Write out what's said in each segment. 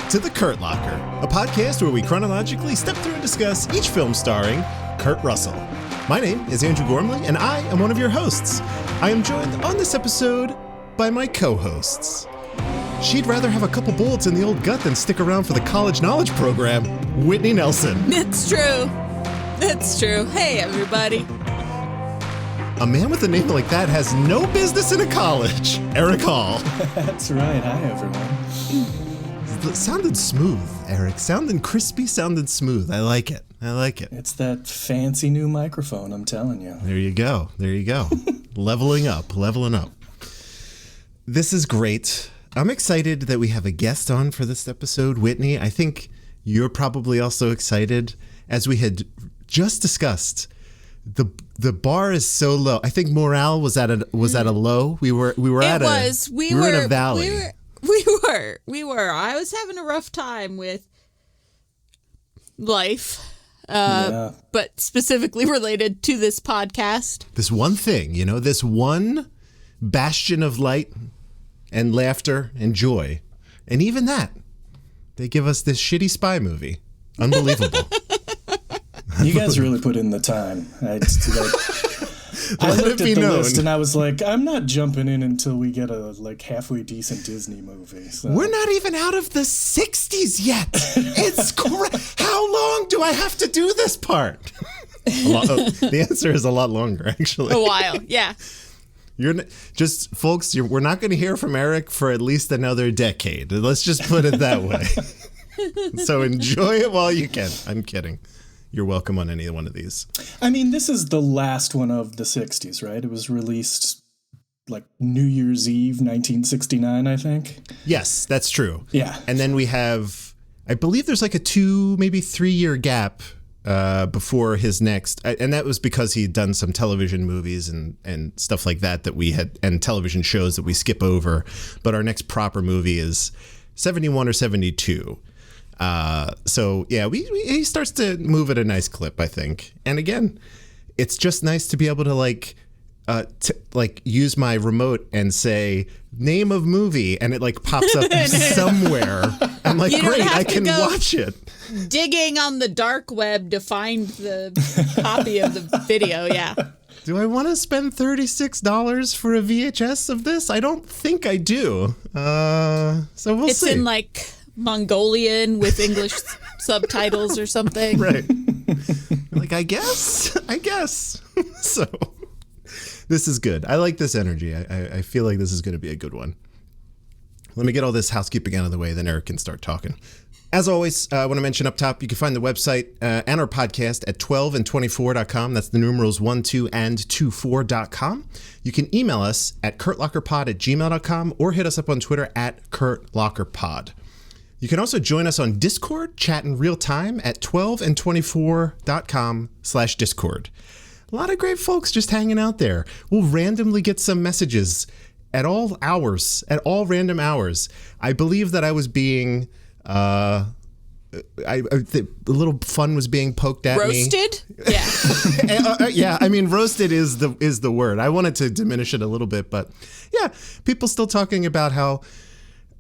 to The Kurt Locker, a podcast where we chronologically step through and discuss each film starring Kurt Russell. My name is Andrew Gormley, and I am one of your hosts. I am joined on this episode by my co-hosts. She'd rather have a couple bullets in the old gut than stick around for the college knowledge program, Whitney Nelson. It's true. It's true. Hey, everybody. A man with a name like that has no business in a college, Erich Hall. That's right. Hi, everyone. It sounded smooth, Eric. Sounding crispy, sounded smooth. I like it. It's that fancy new microphone, I'm telling you. There you go. Leveling up. This is great. I'm excited that we have a guest on for this episode, Whitney. I think you're probably also excited. As we had just discussed, the bar is so low. I think morale was at a low. We were in a valley. We were. I was having a rough time with life, but specifically related to this podcast. This one thing, this one bastion of light and laughter and joy. And even that, they give us this shitty spy movie. Unbelievable. You guys really put in the time. I looked at the list and I was like, I'm not jumping in until we get a halfway decent Disney movie. So. We're not even out of the 60s yet. It's how long do I have to do this part? The answer is a lot longer, actually. A while, yeah. We're not going to hear from Eric for at least another decade. Let's just put it that way. So enjoy it while you can. I'm kidding. You're welcome on any one of these. I mean, this is the last one of the 60s, right? It was released New Year's Eve, 1969, I think. Yes, that's true. Yeah. And then we have, I believe there's a 2, maybe 3 year gap before his next. And that was because he'd done some television movies and stuff like that we had, and television shows that we skip over. But our next proper movie is 71 or 72. So yeah, he starts to move at a nice clip, I think. And again, it's just nice to be able to use my remote and say name of movie, and it pops up somewhere. I'm like, great, I can watch it. Digging on the dark web to find the copy of the video. Yeah. Do I want to spend $36 for a VHS of this? I don't think I do. So we'll see. It's in Mongolian with English subtitles or something. Right. I guess. So this is good. I like this energy. I feel like this is going to be a good one. Let me get all this housekeeping out of the way, then Eric can start talking. As always, I want to mention up top, you can find the website and our podcast at 12and24.com. That's the numerals 12 and 24.com. You can email us at kurtlockerpod@gmail.com or hit us up on Twitter at kurtlockerpod. You can also join us on Discord, chat in real time at 12and24.com/Discord. A lot of great folks just hanging out there. We'll randomly get some messages at all random hours. I believe that I was being, a little fun was being poked at Roasted? me. Yeah. Yeah, I mean, roasted is the word. I wanted to diminish it a little bit, but yeah, people still talking about how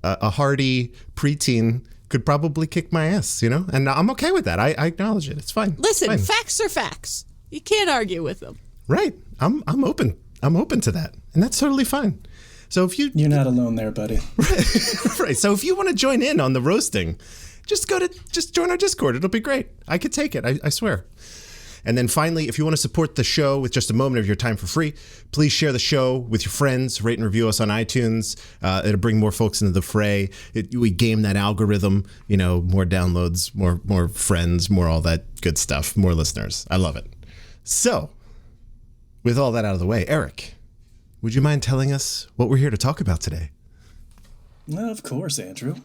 a hardy preteen could probably kick my ass, and I'm okay with that. I acknowledge it. It's fine. Listen, facts are facts. You can't argue with them. Right. I'm open. I'm open to that, and that's totally fine. So if you're not alone there, buddy. Right. So if you want to join in on the roasting, just join our Discord. It'll be great. I could take it. I swear. And then finally, if you want to support the show with just a moment of your time for free, please share the show with your friends, rate and review us on iTunes. It'll bring more folks into the fray. We game that algorithm, more downloads, more friends, more all that good stuff, more listeners. I love it. So with all that out of the way, Eric, would you mind telling us what we're here to talk about today? Well, of course, Andrew.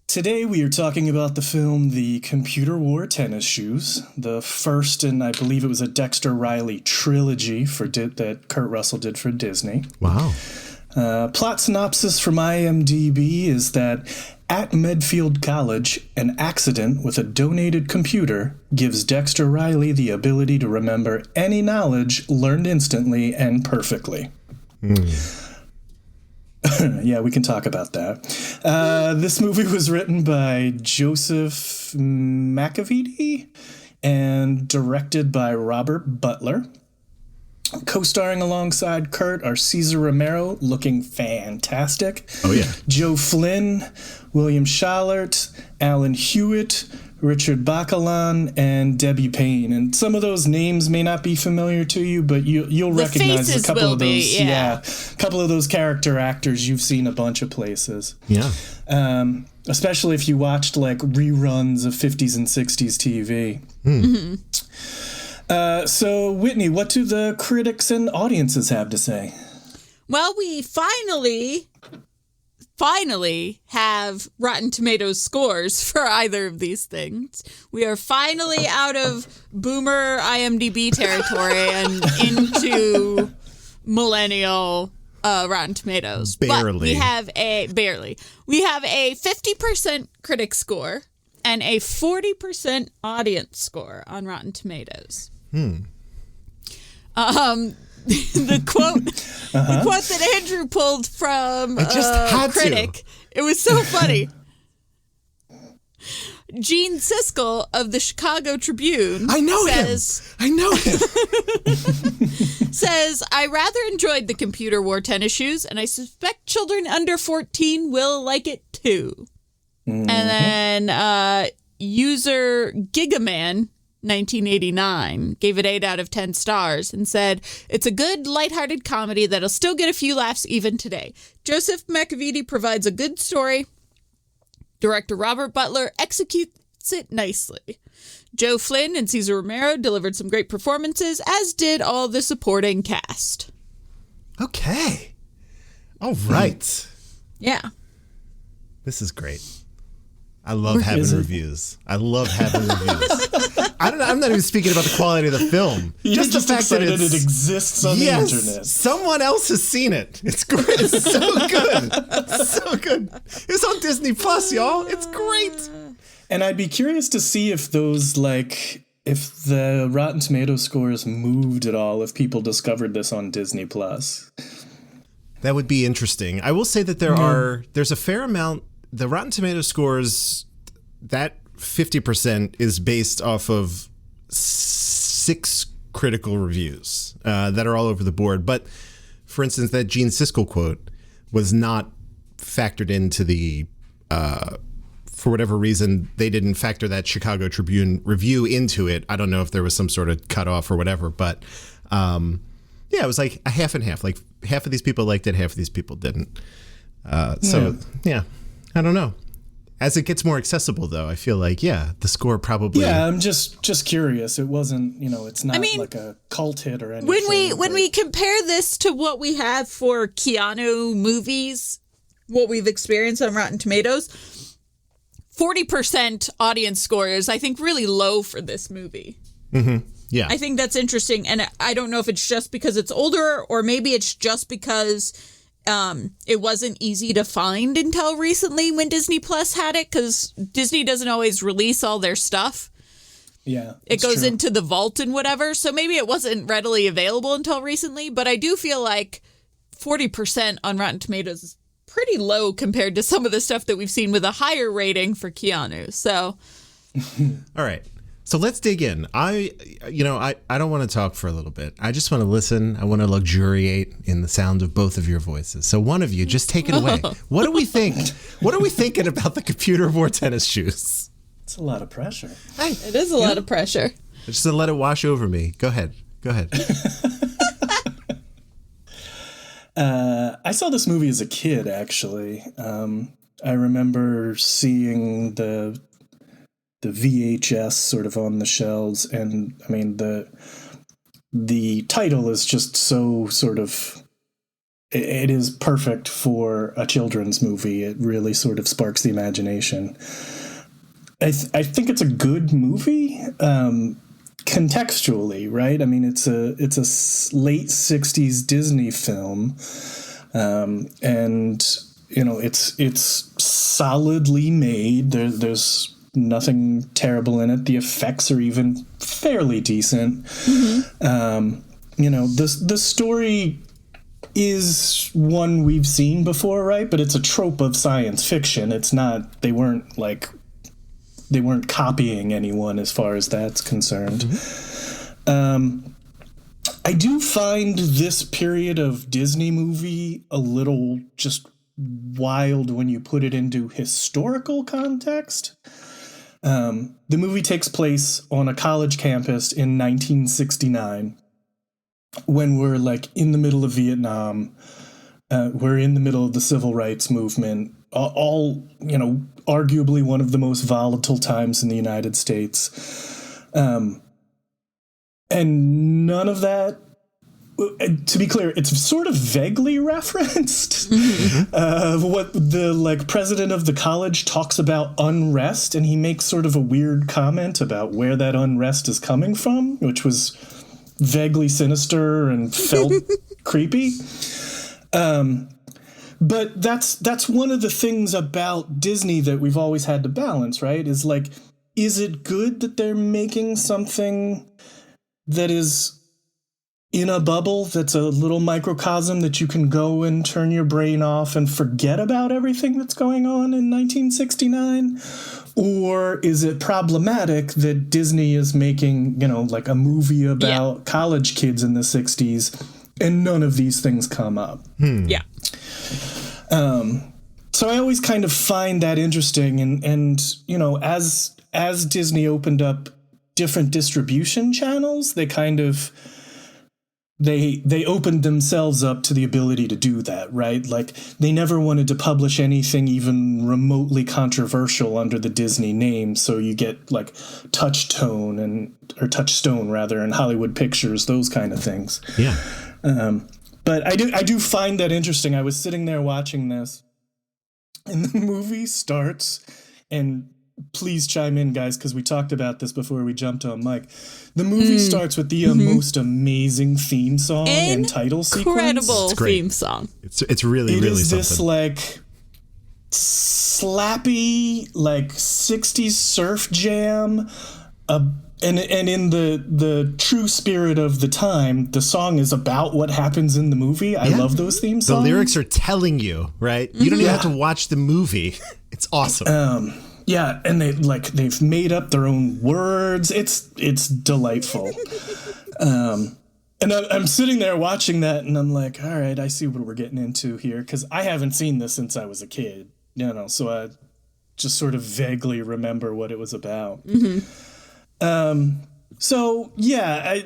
Today we are talking about the film The Computer Wore Tennis Shoes, the first, and I believe it was a Dexter Riley trilogy that Kurt Russell did for Disney. Wow. Plot synopsis from IMDb is that at Medfield College, an accident with a donated computer gives Dexter Riley the ability to remember any knowledge learned instantly and perfectly. Yeah, we can talk about that. This movie was written by Joseph McAveety and directed by Robert Butler. Co-starring alongside Kurt are Cesar Romero, looking fantastic. Oh, yeah. Joe Flynn, William Schallert, Alan Hewitt, Richard Bacallan, and Debbie Payne. And some of those names may not be familiar to you, but you'll recognize a couple of those. A couple of those character actors you've seen a bunch of places. Yeah. Especially if you watched like reruns of 50s and 60s TV. Mm-hmm. So, Whitney, what do the critics and audiences have to say? Well, we finally have Rotten Tomatoes scores for either of these things. We are finally out of boomer IMDb territory and into millennial Rotten Tomatoes. Barely. But we have a 50% critic score and a 40% audience score on Rotten Tomatoes. The quote that Andrew pulled from critic. It was so funny. Gene Siskel of the Chicago Tribune. I know him. Says, I rather enjoyed the computer wore tennis shoes, and I suspect children under 14 will like it too. Mm-hmm. And then user Gigaman 1989 gave it 8 out of 10 stars and said, it's a good, lighthearted comedy that'll still get a few laughs even today. Joseph McAveety provides a good story. Director Robert Butler executes it nicely. Joe Flynn and Cesar Romero delivered some great performances, as did all the supporting cast. Okay. All right. Yeah. This is great. I love having reviews. I'm not even speaking about the quality of the film. You're just the fact that it exists on the internet. Someone else has seen it. It's great. It's so good. It's so good. It's on Disney Plus, y'all. It's great. And I'd be curious to see if those, if the Rotten Tomato scores moved at all, if people discovered this on Disney Plus. That would be interesting. I will say that there's a fair amount. The Rotten Tomato scores, that 50% is based off of 6 critical reviews that are all over the board. But, for instance, that Gene Siskel quote was not factored into the, for whatever reason, they didn't factor that Chicago Tribune review into it. I don't know if there was some sort of cutoff or whatever. But, it was like a half and half. Like, half of these people liked it, half of these people didn't. I don't know. As it gets more accessible, though, I feel like, the score probably... Yeah, I'm just curious. It wasn't, it's not like a cult hit or anything. When we compare this to what we have for Keanu movies, what we've experienced on Rotten Tomatoes, 40% audience score is, I think, really low for this movie. Mm-hmm. Yeah. I think that's interesting, and I don't know if it's just because it's older, or maybe it's just because... it wasn't easy to find until recently when Disney Plus had it, because Disney doesn't always release all their stuff. Yeah. It goes into the vault and whatever, so maybe it wasn't readily available until recently, but I do feel like 40% on Rotten Tomatoes is pretty low compared to some of the stuff that we've seen with a higher rating for Keanu, so... All right. So let's dig in. I don't want to talk for a little bit. I just want to listen. I want to luxuriate in the sound of both of your voices. So one of you, just take it away. What do we think? What are we thinking about the computer wore tennis shoes? It's a lot of pressure. It is a lot of pressure. Just to let it wash over me. Go ahead. I saw this movie as a kid, actually. I remember seeing the VHS sort of on the shelves, and I mean the title is just so sort of, it is perfect for a children's movie. It really sort of sparks the imagination. I think it's a good movie contextually, right? I mean, it's a late 60s Disney film, and it's solidly made. There's nothing terrible in it. The effects are even fairly decent. Mm-hmm. The story is one we've seen before, right? But it's a trope of science fiction. It's not, they weren't copying anyone as far as that's concerned. I do find this period of Disney movie a little just wild when you put it into historical context. The movie takes place on a college campus in 1969 when we're like in the middle of Vietnam. We're in the middle of the civil rights movement, all, you know, arguably one of the most volatile times in the United States. And none of that, to be clear, it's sort of vaguely referenced. What the like president of the college talks about unrest, and he makes sort of a weird comment about where that unrest is coming from, which was vaguely sinister and felt creepy. But that's one of the things about Disney that we've always had to balance, right? Is like, is it good that they're making something that is in a bubble, that's a little microcosm that you can go and turn your brain off and forget about everything that's going on in 1969? Or is it problematic that Disney is making, you know, like a movie about college kids in the 60s and none of these things come up? Yeah. So I always kind of find that interesting. And you know, as Disney opened up different distribution channels, they kind of they opened themselves up to the ability to do that, right? Like they never wanted to publish anything even remotely controversial under the Disney name. So you get like Touchstone and Hollywood Pictures, those kind of things. Yeah. But I do find that interesting. I was sitting there watching this, and the movie starts, and please chime in, guys, because we talked about this before we jumped on mic. The movie starts with the most amazing theme song and title sequence. Incredible theme song. It's really something. This like slappy like 60s surf jam. And in the true spirit of the time, the song is about what happens in the movie. I love those theme songs. The lyrics are telling you, right? You don't even have to watch the movie. It's awesome. Yeah, and they've made up their own words. It's delightful. And I'm sitting there watching that, and I'm like, all right, I see what we're getting into here, because I haven't seen this since I was a kid, you know. So I just sort of vaguely remember what it was about. So yeah,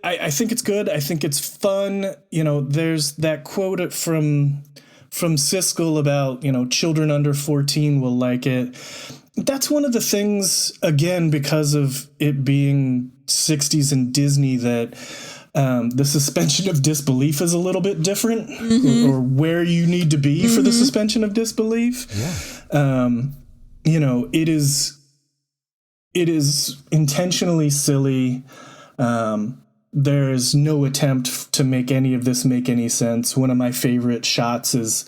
I think it's good. I think it's fun. You know, there's that quote from Siskel about, you know, children under 14 will like it. That's one of the things, again, because of it being 60s and Disney, that the suspension of disbelief is a little bit different, or where you need to be for the suspension of disbelief. Yeah. You know, it is intentionally silly. There is no attempt to make any of this make any sense. One of my favorite shots is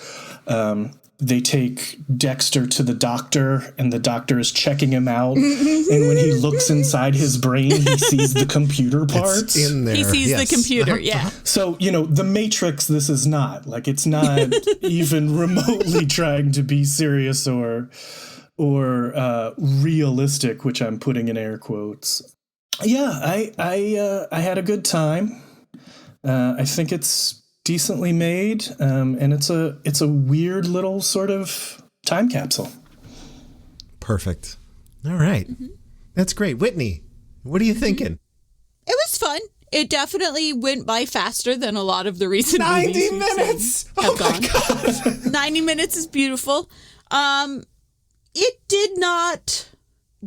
they take Dexter to the doctor, and the doctor is checking him out. And when he looks inside his brain, he sees the computer parts. It's in there. He sees the computer, So, you know, The Matrix, this is not. Like, it's not even remotely trying to be serious or realistic, which I'm putting in air quotes. Yeah, I had a good time. I think it's decently made, and it's a weird little sort of time capsule. Perfect. All right. That's great. Whitney, what are you thinking? It was fun. It definitely went by faster than a lot of the recent 90 minutes have gone. God. 90 minutes is beautiful. It did not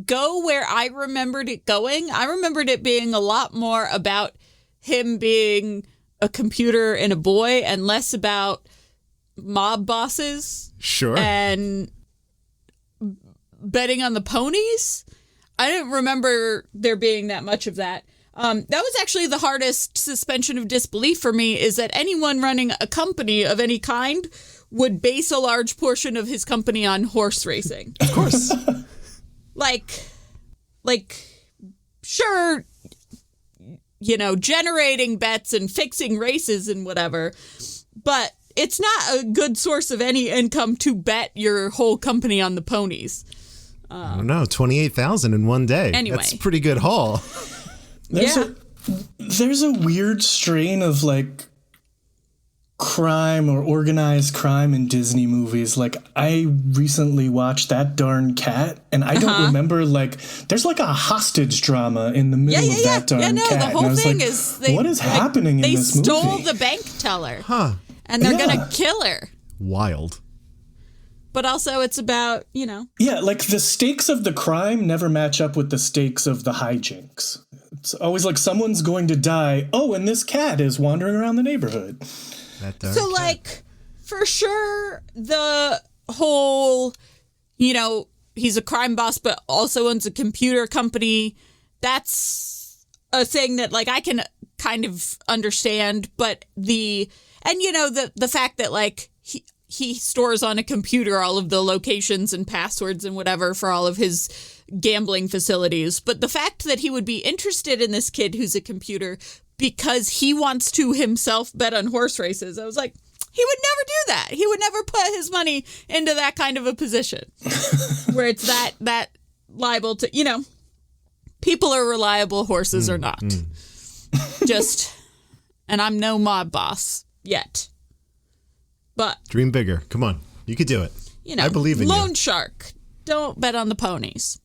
go where I remembered it going. I remembered it being a lot more about him being a computer and a boy, and less about mob bosses. Sure. And betting on the ponies. I didn't remember there being that much of that. That was actually the hardest suspension of disbelief for me, is that anyone running a company of any kind would base a large portion of his company on horse racing. Of course. like, sure, you know, generating bets and fixing races and whatever. but it's not a good source of any income to bet your whole company on the ponies. I don't know, 28,000 in one day. Anyway. That's a pretty good haul. There's a weird strain of like crime or organized crime in Disney movies. Like, I recently watched That Darn Cat, and I don't remember, like, there's like a hostage drama in the middle of That Darn Cat. The whole thing like, is what is happening in this movie? They stole the bank teller. And they're going to kill her. Wild. But also it's about, Yeah, like the stakes of the crime never match up with the stakes of the hijinks. It's always like someone's going to die. Oh, and this cat is wandering around the neighborhood. So, like, for sure, the whole, he's a crime boss, but also owns a computer company. That's a thing that, like, I can kind of understand. But the fact that, like, he stores on a computer all of the locations and passwords and whatever for all of his gambling facilities. But the fact that he would be interested in this kid who's a computer because he wants to himself bet on horse races. I was like, he would never do that. He would never put his money into that kind of a position where it's that liable to, people are reliable, horses are not. And I'm no mob boss yet. But dream bigger. Come on. You could do it. I believe in you. Loan shark. Don't bet on the ponies.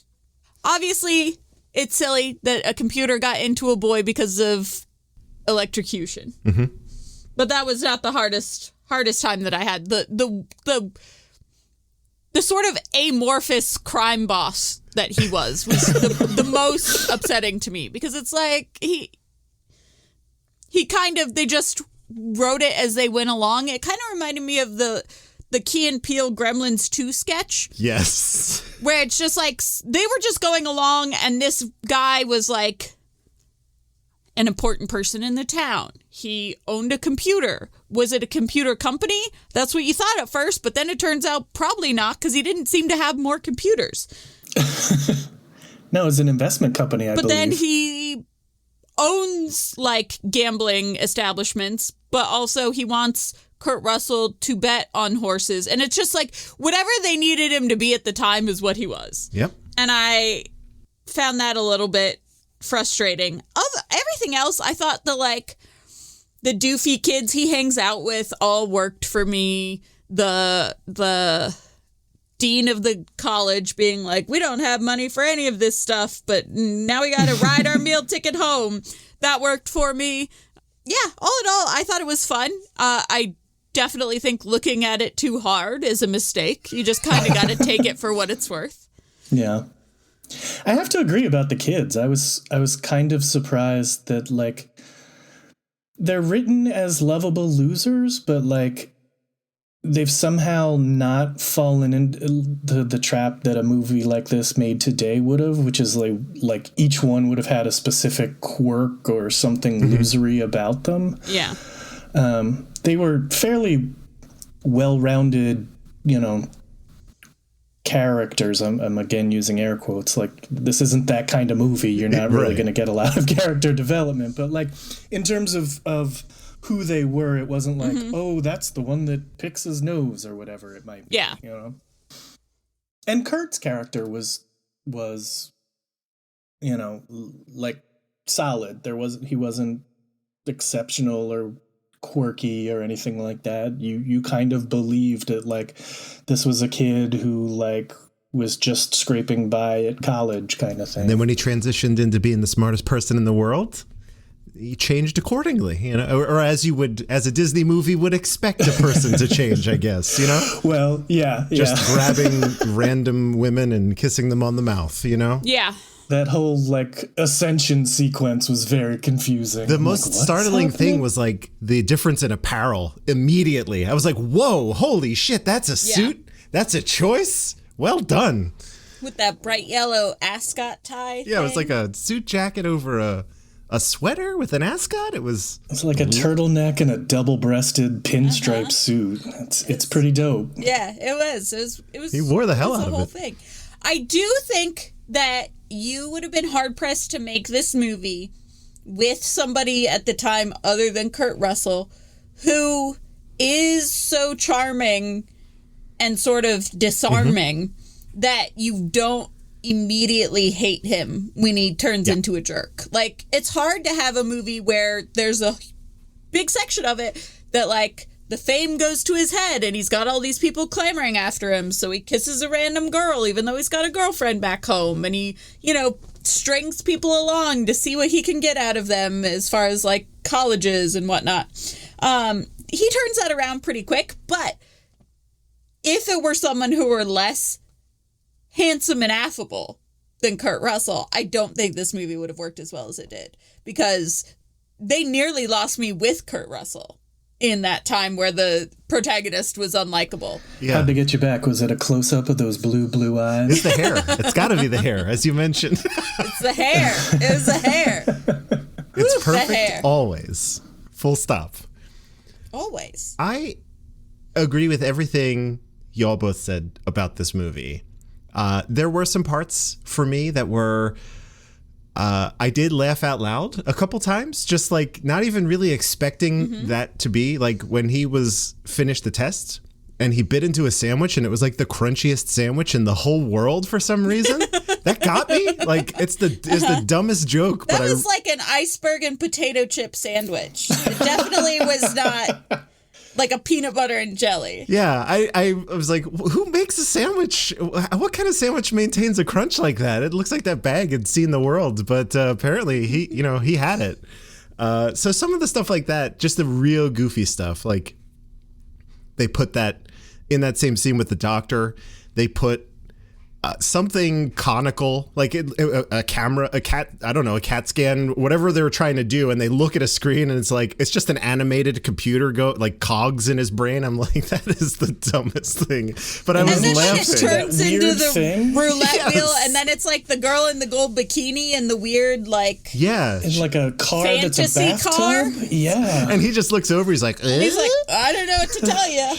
Obviously, it's silly that a computer got into a boy because of electrocution. But that was not the hardest time that I had. The sort of amorphous crime boss that he was the most upsetting to me, because it's like he kind of, they just wrote it as they went along. It kind of reminded me of the Key and Peele Gremlins 2 sketch. Yes. Where it's just like they were just going along, and this guy was like an important person in the town. He owned a computer. Was it a computer company? That's what you thought at first, but then it turns out probably not, because he didn't seem to have more computers. No, it's an investment company, I believe. But then he owns, like, gambling establishments, but also he wants Kurt Russell to bet on horses. And it's just like, whatever they needed him to be at the time is what he was. Yep. And I found that a little bit frustrating. Everything else, I thought the doofy kids he hangs out with all worked for me. The dean of the college being like, we don't have money for any of this stuff, but now we got to ride our meal ticket home. That worked for me. Yeah, all in all, I thought it was fun. I definitely think looking at it too hard is a mistake. You just kind of got to take it for what it's worth. Yeah. I have to agree about the kids. I was kind of surprised that, like, they're written as lovable losers, but, like, they've somehow not fallen into the trap that a movie like this made today would have, which is like each one would have had a specific quirk or something losery about them. Yeah. They were fairly well-rounded, characters. I'm again using air quotes. Like, this isn't that kind of movie. You're not really going to get a lot of character development, but, like, in terms of who they were, it wasn't like, oh, that's the one that picks his nose or whatever it might be. Yeah. And Kurt's character was like, solid. He wasn't exceptional or quirky or anything like that. You kind of believed that, like, this was a kid who, like, was just scraping by at college kind of thing. And then when he transitioned into being the smartest person in the world, he changed accordingly, or as a Disney movie would expect a person to change, I guess, Well, yeah. Just grabbing random women and kissing them on the mouth, Yeah. That whole, like, ascension sequence was very confusing. The most startling thing was, like, the difference in apparel immediately. I was like, whoa, holy shit, that's a suit? That's a choice? Well done. With that bright yellow ascot tie. Yeah, it was like a suit jacket over a sweater with an ascot. It's like a turtleneck and a double-breasted pinstripe suit. It's pretty dope. Yeah, it was. It was. He wore the hell out of it. The whole thing. I do think that you would have been hard-pressed to make this movie with somebody at the time other than Kurt Russell who is so charming and sort of disarming that you don't immediately hate him when he turns into a jerk. Like, it's hard to have a movie where there's a big section of it that, like, the fame goes to his head and he's got all these people clamoring after him, so he kisses a random girl even though he's got a girlfriend back home, and he, you know, strings people along to see what he can get out of them as far as, like, colleges and whatnot. He turns that around pretty quick, but if it were someone who were less handsome and affable than Kurt Russell, I don't think this movie would have worked as well as it did, because they nearly lost me with Kurt Russell in that time where the protagonist was unlikable. Yeah. How'd they get you back? Was it a close-up of those blue eyes? It's the hair. It's got to be the hair, as you mentioned. It's the hair. It was the hair. It's perfect hair. always. Full stop. Always. I agree with everything y'all both said about this movie. There were some parts for me that were, I did laugh out loud a couple times, just like not even really expecting that to be, like when he was finished the test and he bit into a sandwich and it was like the crunchiest sandwich in the whole world for some reason. That got me. Like, it's the dumbest joke. That was like an iceberg and potato chip sandwich. It definitely was not like a peanut butter and jelly. Yeah, I was like, who makes a sandwich? What kind of sandwich maintains a crunch like that? It looks like that bag had seen the world, but apparently he had it. So some of the stuff like that, just the real goofy stuff, like they put that in that same scene with the doctor. They put something conical, like a camera, a CAT scan, whatever they were trying to do, and they look at a screen and it's just an animated computer like cogs in his brain. I'm like, that is the dumbest thing. But I was laughing. And then it turns into the roulette wheel, Yes. and then it's like the girl in the gold bikini and the weird, like, In like a car that's a fantasy bathtub? car? Yeah. And he just looks over. He's like, he's like, I don't know what to tell you.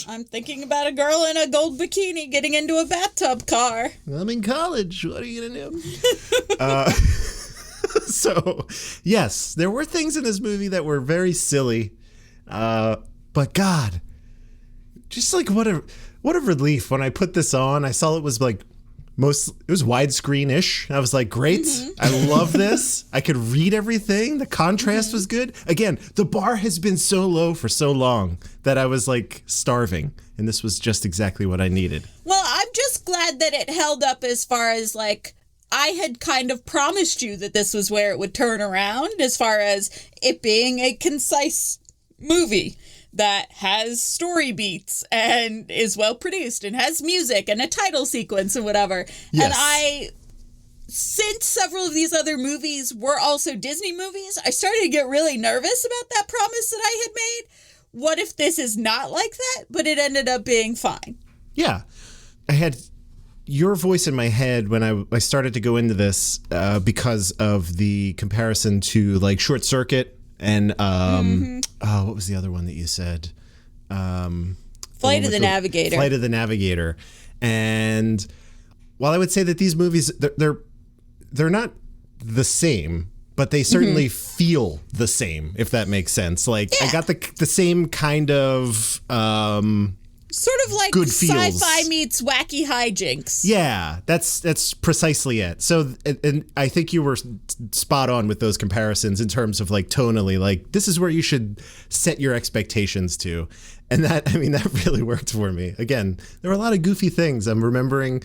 I'm thinking about a girl in a gold bikini getting into a bathtub car. I'm in college. What are you gonna do? So, yes, there were things in this movie that were very silly, but God, just like what a relief when I put this on. I saw it was like it was widescreen-ish. I was like, great, I love this. I could read everything. The contrast was good. Again, the bar has been so low for so long that I was like starving, and this was just exactly what I needed. Well, I'm just glad that it held up as far as, like, I had kind of promised you that this was where it would turn around, as far as it being a concise movie that has story beats and is well produced and has music and a title sequence and whatever. Yes. And since several of these other movies were also Disney movies, I started to get really nervous about that promise that I had made. What if this is not like that? But it ended up being fine. Yeah. I had your voice in my head when I started to go into this because of the comparison to like Short Circuit and what was the other one that you said? Flight of the Navigator. Flight of the Navigator. And while I would say that these movies they're not the same, but they certainly feel the same, if that makes sense. Like, I got the same kind of sort of like good feels. Sci-fi meets wacky hijinks. Yeah, that's precisely it. So, and I think you were spot on with those comparisons in terms of like tonally, like this is where you should set your expectations to. And that really worked for me. Again, there were a lot of goofy things. I'm remembering.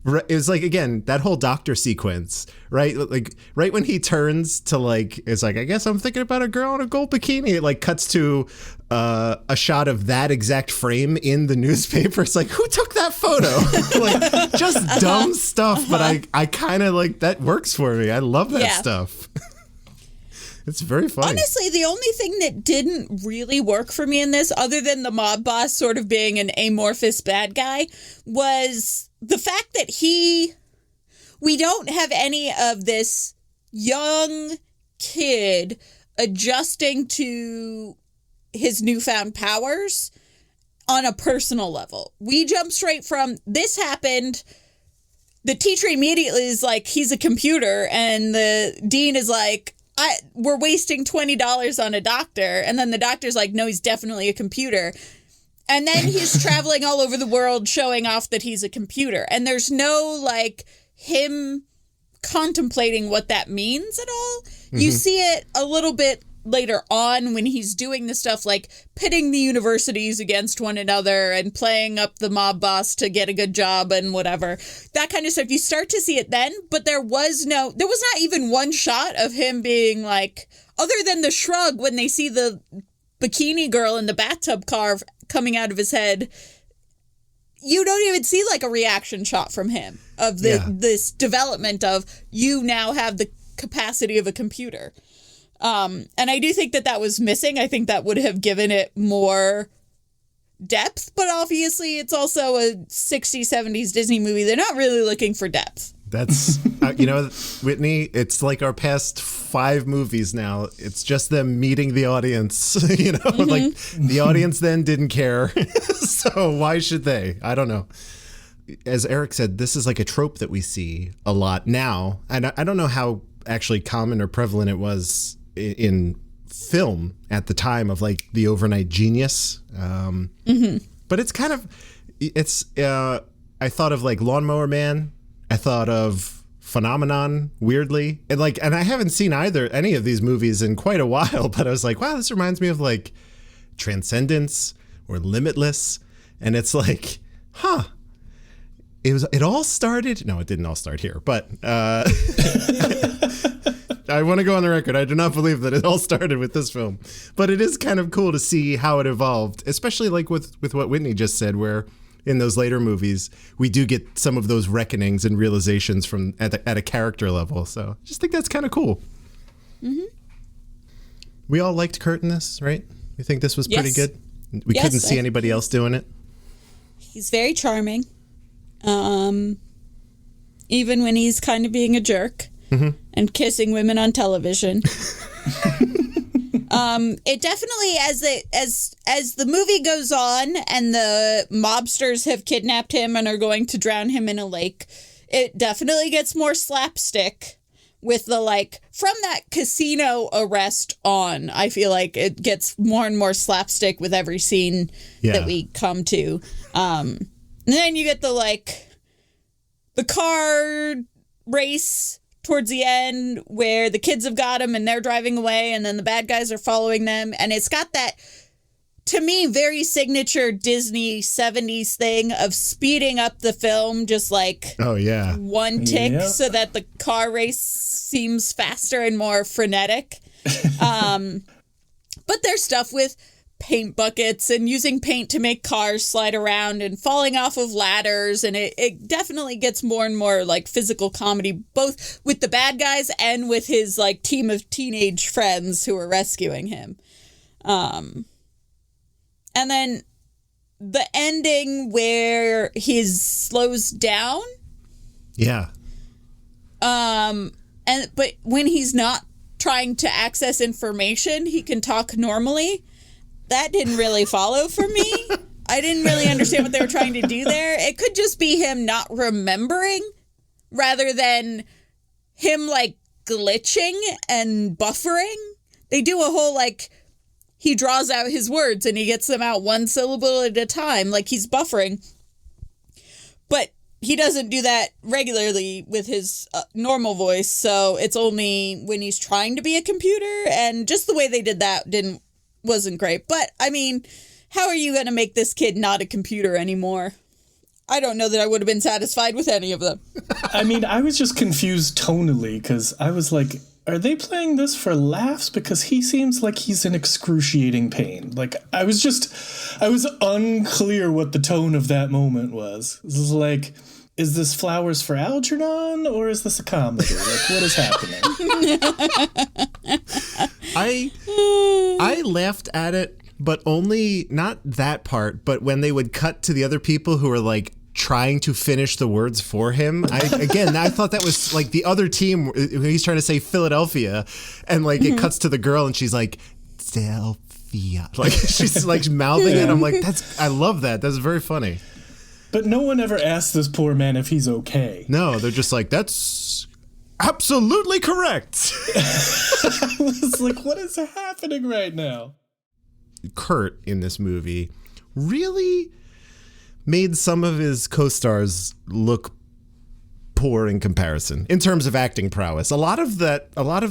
It was like, again, that whole doctor sequence, right? Like right when he turns to like, it's like, I guess I'm thinking about a girl in a gold bikini. It like cuts to a shot of that exact frame in the newspaper. It's like, who took that photo? Like just dumb stuff. But I kind of like, that works for me. I love that stuff. It's very funny. Honestly, the only thing that didn't really work for me in this, other than the mob boss sort of being an amorphous bad guy, was the fact that we don't have any of this young kid adjusting to his newfound powers on a personal level. We jump straight from this happened. The teacher immediately is like, he's a computer. And the dean is like, we're wasting $20 on a doctor. And then the doctor's like, no, he's definitely a computer. And then he's traveling all over the world showing off that he's a computer. And there's no, like, him contemplating what that means at all. Mm-hmm. You see it a little bit later on when he's doing the stuff like pitting the universities against one another and playing up the mob boss to get a good job and whatever. That kind of stuff. You start to see it then, but there was not even one shot of him being like, other than the shrug when they see the bikini girl in the bathtub carve coming out of his head. You don't even see like a reaction shot from him of this development of you now have the capacity of a computer. And I do think that was missing. I think that would have given it more depth, but obviously it's also a 60s, 70s Disney movie. They're not really looking for depth. That's, Whitney, it's like our past 5 movies now. It's just them meeting the audience, mm-hmm. Like the audience then didn't care. So why should they? I don't know. As Eric said, this is like a trope that we see a lot now. And I don't know how actually common or prevalent it was in film at the time of like the overnight genius. Mm-hmm. But it's kind of, I thought of like Lawnmower Man. I thought of Phenomenon, weirdly. And I haven't seen any of these movies in quite a while, but I was like, wow, this reminds me of like Transcendence or Limitless. And it's like, it all started. No, it didn't all start here, but I want to go on the record. I do not believe that it all started with this film, but it is kind of cool to see how it evolved, especially like with what Whitney just said, where in those later movies, we do get some of those reckonings and realizations from at a character level. So I just think that's kind of cool. Mm-hmm. We all liked Kurt in this, right? You think this was pretty good? We couldn't see anybody else doing it. He's very charming. Even when he's kind of being a jerk mm-hmm. and kissing women on television. It definitely, as the movie goes on and the mobsters have kidnapped him and are going to drown him in a lake, it definitely gets more slapstick with the, like, from that casino arrest on. I feel like it gets more and more slapstick with every scene that we come to. And then you get the car race towards the end where the kids have got him and they're driving away and then the bad guys are following them. And it's got that, to me, very signature Disney 70s thing of speeding up the film just like one tick so that the car race seems faster and more frenetic. But there's stuff with paint buckets and using paint to make cars slide around and falling off of ladders, and it definitely gets more and more like physical comedy, both with the bad guys and with his like team of teenage friends who are rescuing him. And then the ending where he slows down. Yeah. But when he's not trying to access information, he can talk normally. That didn't really follow for me. I didn't really understand what they were trying to do there. It could just be him not remembering rather than him like glitching and buffering. They do a whole like he draws out his words and he gets them out one syllable at a time, like he's buffering. But he doesn't do that regularly with his normal voice, so it's only when he's trying to be a computer, and just the way they did that wasn't great. But I mean, how are you going to make this kid not a computer anymore? I don't know that I would have been satisfied with any of them. I mean, I was just confused tonally because I was like, are they playing this for laughs? Because he seems like he's in excruciating pain. Like, I was unclear what the tone of that moment was. This is like, is this Flowers for Algernon or is this a comedy? Like, what is happening? I laughed at it, but only not that part, but when they would cut to the other people who were like trying to finish the words for him. I thought that was like the other team when he's trying to say Philadelphia, and like it cuts to the girl and she's like Delphia, like she's like mouthing it. I'm like, I love that. That's very funny. But no one ever asked this poor man if he's okay. No, they're just like, that's absolutely correct. I was like, what is happening right now? Kurt in this movie really made some of his co-stars look poor in comparison in terms of acting prowess. A lot of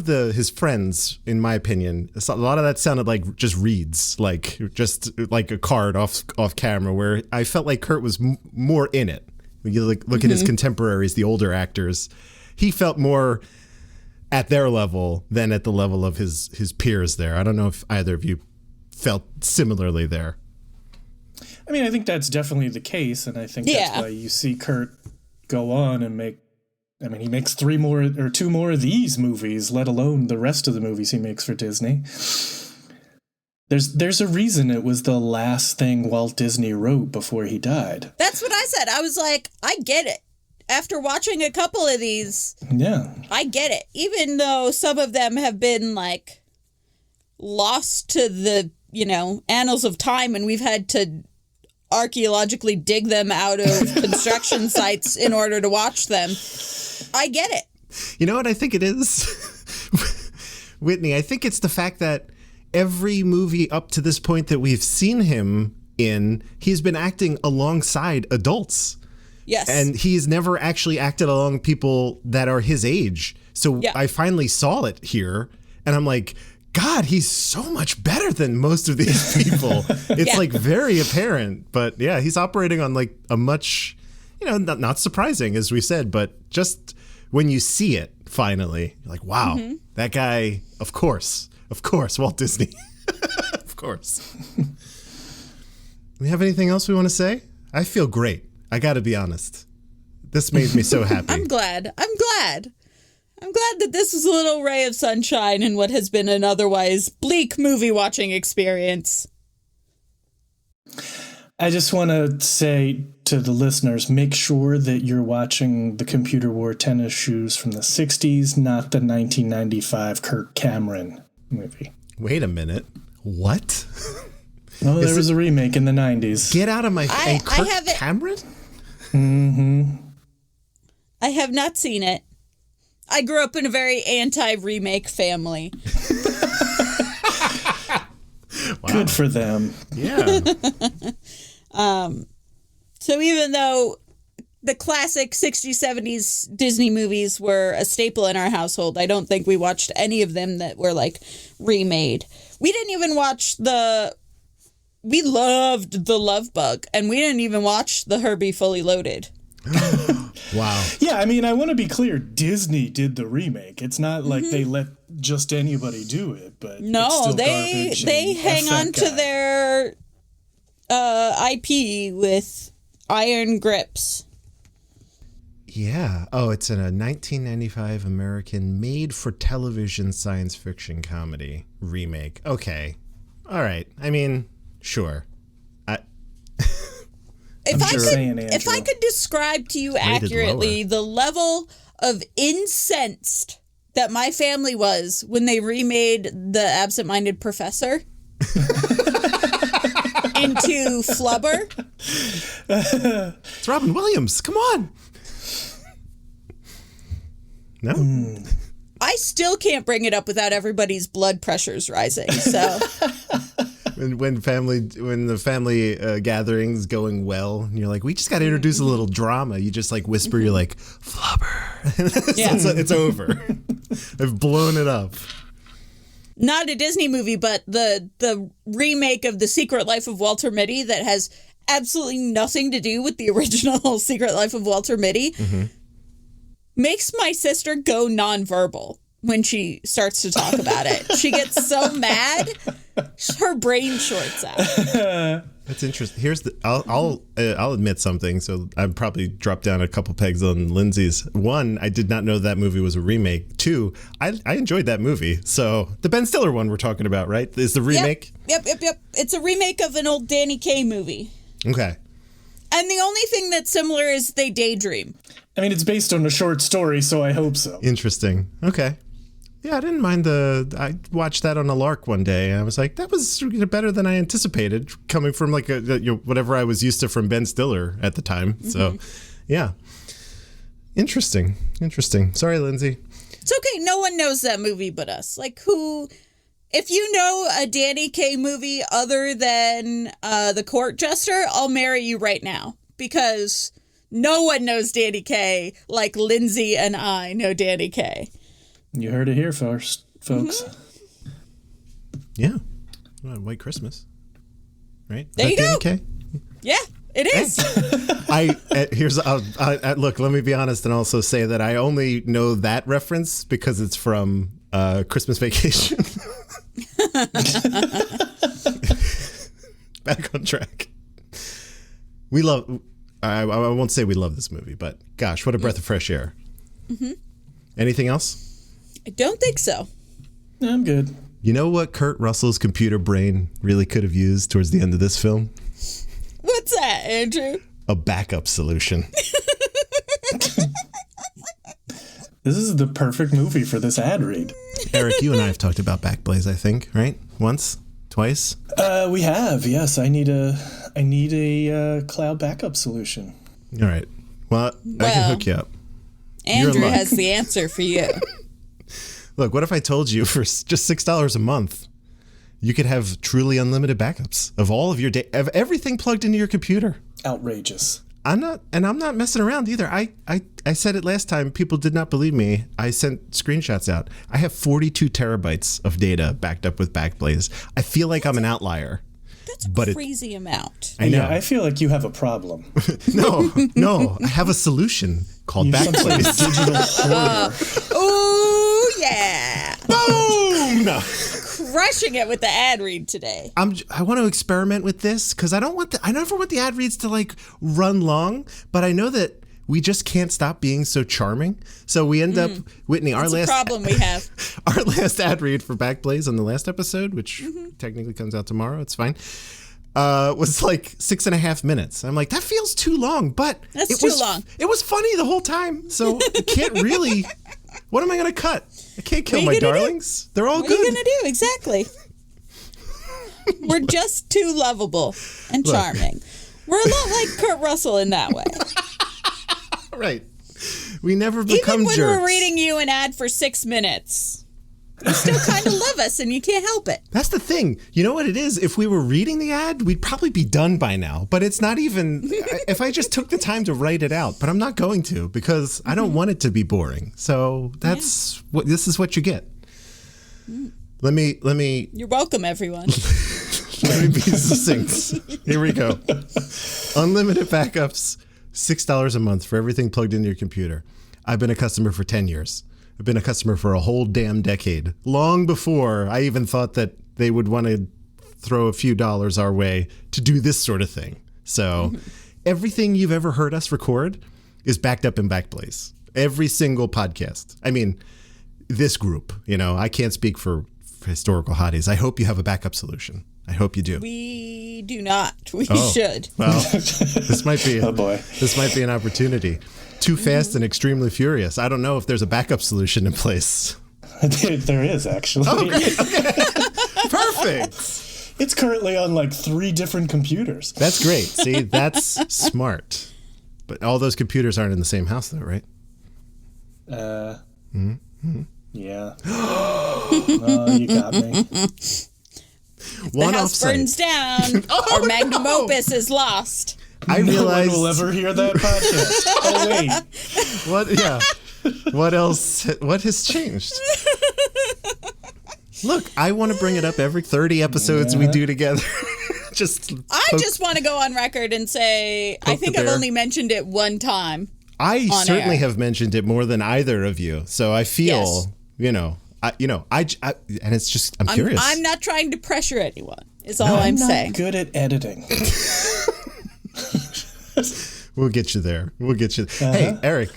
his friends, in my opinion, a lot of that sounded like just reads, like just like a card off camera, where I felt like Kurt was more in it. When you look at his contemporaries, the older actors, he felt more at their level than at the level of his peers there. I don't know if either of you felt similarly there. I mean, I think that's definitely the case, and I think that's why you see Kurt go on and he makes 2 more of these movies, let alone the rest of the movies he makes for Disney. There's a reason it was the last thing Walt Disney wrote before he died. That's what I said. I was like, I get it. After watching a couple of these, I get it. Even though some of them have been like lost to the, annals of time, and we've had to archaeologically dig them out of construction sites in order to watch them. I get it. You know what I think it is? Whitney, I think it's the fact that every movie up to this point that we've seen him in, he's been acting alongside adults. Yes. And he's never actually acted along people that are his age. So I finally saw it here, and I'm like, God, he's so much better than most of these people. It's like very apparent. But yeah, he's operating on like a much, not surprising, as we said, but just when you see it finally, you're like, wow, that guy, of course, Walt Disney. Of course. We have anything else we want to say? I feel great. I got to be honest. This made me so happy. I'm glad that this was a little ray of sunshine in what has been an otherwise bleak movie watching experience. I just want to say to the listeners, make sure that you're watching the Computer Wore Tennis Shoes from the 60s, not the 1995 Kirk Cameron movie. Wait a minute. What? Oh, there was a remake in the 90s. Get out of my face. Kirk Cameron? Mm-hmm. I have not seen it. I grew up in a very anti-remake family. Wow. Good for them. Yeah. So even though the classic 60s, 70s Disney movies were a staple in our household, I don't think we watched any of them that were like remade. We didn't even watch we loved The Love Bug, and we didn't even watch the Herbie Fully Loaded. Wow. Yeah, I mean, I want to be clear. Disney did the remake. It's not like they let just anybody do it, but no, it's still they hang on to their IP with iron grips. Yeah. Oh, it's in a 1995 American made-for-television science fiction comedy remake. Okay. All right. I mean, sure. If I could describe to you accurately the level of incensed that my family was when they remade The Absent-Minded Professor into Flubber. It's Robin Williams. Come on. No? I still can't bring it up without everybody's blood pressures rising. So when the family gathering's going well, and you're like, we just got to introduce a little drama. You just like whisper, you're like, Flubber. Yeah. It's over. I've blown it up. Not a Disney movie, but the remake of The Secret Life of Walter Mitty that has absolutely nothing to do with the original Secret Life of Walter Mitty makes my sister go nonverbal when she starts to talk about it. She gets so mad, her brain shorts out. That's interesting. I'll admit something. So I probably dropped down a couple pegs on Lindsay's. One, I did not know that movie was a remake. Two, I enjoyed that movie. So the Ben Stiller one we're talking about, right? Is the remake? Yep. It's a remake of an old Danny Kaye movie. Okay. And the only thing that's similar is they daydream. I mean, it's based on a short story, so I hope so. Interesting. Okay. Yeah, I didn't mind I watched that on a lark one day, and I was like, that was better than I anticipated, coming from like whatever I was used to from Ben Stiller at the time. So, yeah. Interesting. Sorry, Lindsay. It's okay. No one knows that movie but us. Like, who... If you know a Danny Kaye movie other than The Court Jester, I'll marry you right now. Because no one knows Danny Kaye like Lindsay and I know Danny Kaye. You heard it here first, folks. Mm-hmm. Yeah. Well, White Christmas. Right? There you go. Danny Kaye? Yeah, it is. Look, let me be honest and also say that I only know that reference because it's from Christmas Vacation. Back on track. We love, I won't say we love this movie, but gosh, what a breath of fresh air. Mm-hmm. Anything else? I don't think so. I'm good. You know what Kurt Russell's computer brain really could have used towards the end of this film? What's that, Andrew? A backup solution. This is the perfect movie for this ad read. Eric, you and I have talked about Backblaze, I think, right? Once? Twice? We have, yes. I need a cloud backup solution. All right. Well, I can hook you up. Andrew has the answer for you. Look, what if I told you for just $6 a month, you could have truly unlimited backups of all of your of everything plugged into your computer? Outrageous. I'm not messing around either. I said it last time. People did not believe me. I sent screenshots out. I have 42 terabytes of data backed up with Backblaze. I feel like I'm an outlier. That's a crazy amount. I know. Yeah, I feel like you have a problem. No. I have a solution called Backblaze. Digital hoarder. Oh, yeah. Boom! No. Crushing it with the ad read today. I want to experiment with this because I never want the ad reads to like run long, but I know that we just can't stop being so charming. So we end up, Whitney, That's a problem we have. Our last ad read for Backblaze on the last episode, which technically comes out tomorrow, it's fine, was like 6.5 minutes. I'm like, that feels too long, but That's too long. It was funny the whole time, so I can't really. What am I going to cut? I can't kill my darlings. They're all good. What are you going to do? Exactly. We're just too lovable and charming. We're a lot like Kurt Russell in that way. Right. We never become Even when jerks. we're reading you an ad for 6 minutes, you still kind of love us and you can't help it. That's the thing. You know what it is? If we were reading the ad, we'd probably be done by now. But it's not even, if I just took the time to write it out. But I'm not going to because I don't want it to be boring. So this is what you get. Let me. You're welcome, everyone. Let me be succinct. Here we go. Unlimited backups, $6 a month for everything plugged into your computer. I've been a customer for 10 years. I've been a customer for a whole damn decade. Long before I even thought that they would want to throw a few dollars our way to do this sort of thing. So everything you've ever heard us record is backed up in Backblaze. Every single podcast. I mean, this group, I can't speak for historical hotties. I hope you have a backup solution. I hope you do. We do not. We should. Well, this might be. Oh boy. This might be an opportunity. Too fast and extremely furious. I don't know if there's a backup solution in place. There is, actually. Oh, great. Okay. Perfect. It's currently on like 3 different computers. That's great. See, that's smart. But all those computers aren't in the same house, though, right? Yeah. Oh, you got me. The house burns down or magnum opus is lost. I realize no one will ever hear that podcast. Oh, wait. What? Yeah. What else? What has changed? Look, I want to bring it up every 30 episodes we do together. I just want to go on record and say I think I've only mentioned it one time. I certainly have mentioned it more than either of you. So I feel, and it's just I'm curious. I'm not trying to pressure anyone. Is all I'm saying. I'm not good at editing. We'll get you there. Hey, Eric,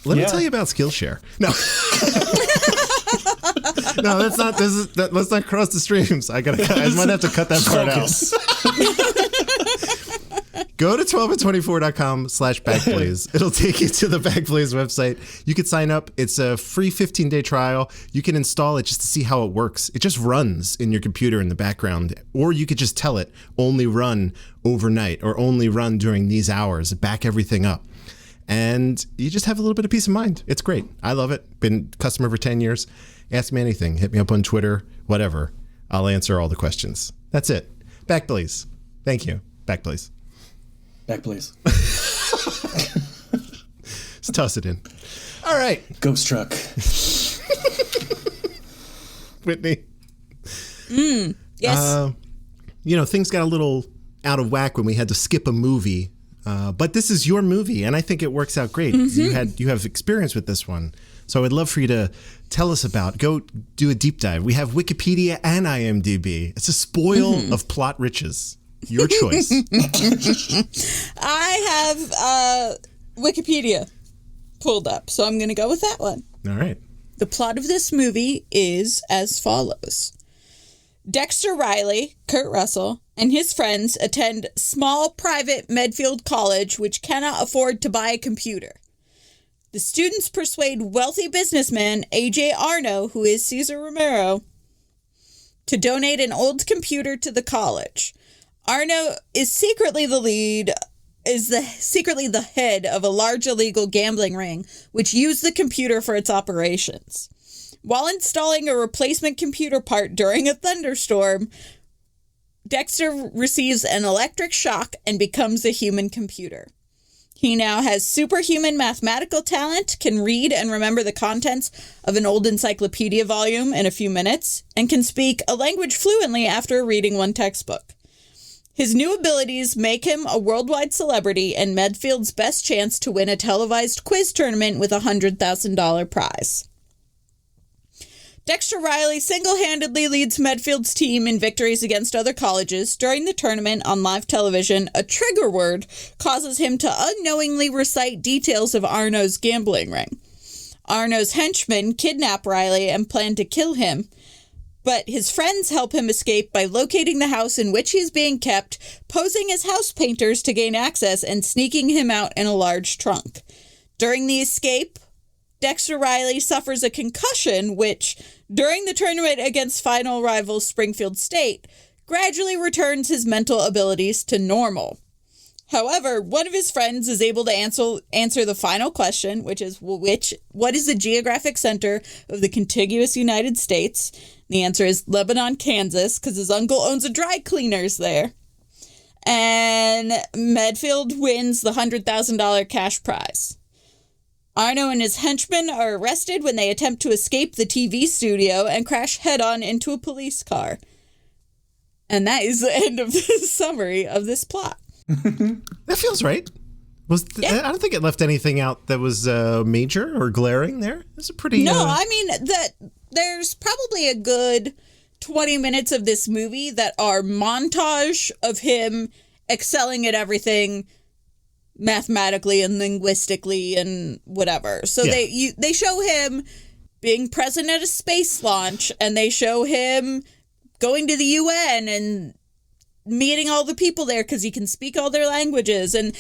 let me tell you about Skillshare. No. No, that's not. Let's not cross the streams. I might have to cut that part out. Go to 12and24.com/Backblaze. It'll take you to the Backblaze website. You can sign up. It's a free 15-day trial. You can install it just to see how it works. It just runs in your computer in the background. Or you could just tell it only run overnight or only run during these hours. Back everything up. and you just have a little bit of peace of mind. It's great. I love it. Been a customer for 10 years. Ask me anything. Hit me up on Twitter, whatever. I'll answer all the questions. That's it. Back, please. Thank you. Back, please. Back, please. Just toss it in. All right. Ghost truck. Whitney. Yes. Things got a little out of whack when we had to skip a movie. But this is your movie, and I think it works out great. You have experience with this one. So I would love for you to tell us about, go do a deep dive. We have Wikipedia and IMDb. It's a spoil of plot riches. Your choice. I have Wikipedia pulled up, so I'm going to go with that one. All right. The plot of this movie is as follows. Dexter Riley, Kurt Russell, and his friends attend small private Medfield College, which cannot afford to buy a computer. The students persuade wealthy businessman A.J. Arno, who is Cesar Romero, to donate an old computer to the college. Arno is secretly the head of a large illegal gambling ring, which used the computer for its operations. While installing a replacement computer part during a thunderstorm, Dexter receives an electric shock and becomes a human computer. He now has superhuman mathematical talent, can read and remember the contents of an old encyclopedia volume in a few minutes, and can speak a language fluently after reading one textbook. His new abilities make him a worldwide celebrity and Medfield's best chance to win a televised quiz tournament with a $100,000 prize. Dexter Riley single-handedly leads Medfield's team in victories against other colleges. During the tournament on live television, a trigger word causes him to unknowingly recite details of Arno's gambling ring. Arno's henchmen kidnap Riley and plan to kill him, but his friends help him escape by locating the house in which he's being kept, posing as house painters to gain access, and sneaking him out in a large trunk. During the escape, Dexter Riley suffers a concussion, which, during the tournament against final rival Springfield State, gradually returns his mental abilities to normal. However, one of his friends is able to answer the final question, which is, what is the geographic center of the contiguous United States? The answer is Lebanon, Kansas, because his uncle owns a dry cleaners there. And Medfield wins the $100,000 cash prize. Arno and his henchmen are arrested when they attempt to escape the TV studio and crash head-on into a police car. And that is the end of the summary of this plot. That feels right. I don't think it left anything out that was major or glaring there. It's a pretty... No, I mean, there's probably a good 20 minutes of this movie that are montage of him excelling at everything mathematically and linguistically and whatever. So they show him being present at a space launch, and they show him going to the UN and meeting all the people there because he can speak all their languages, and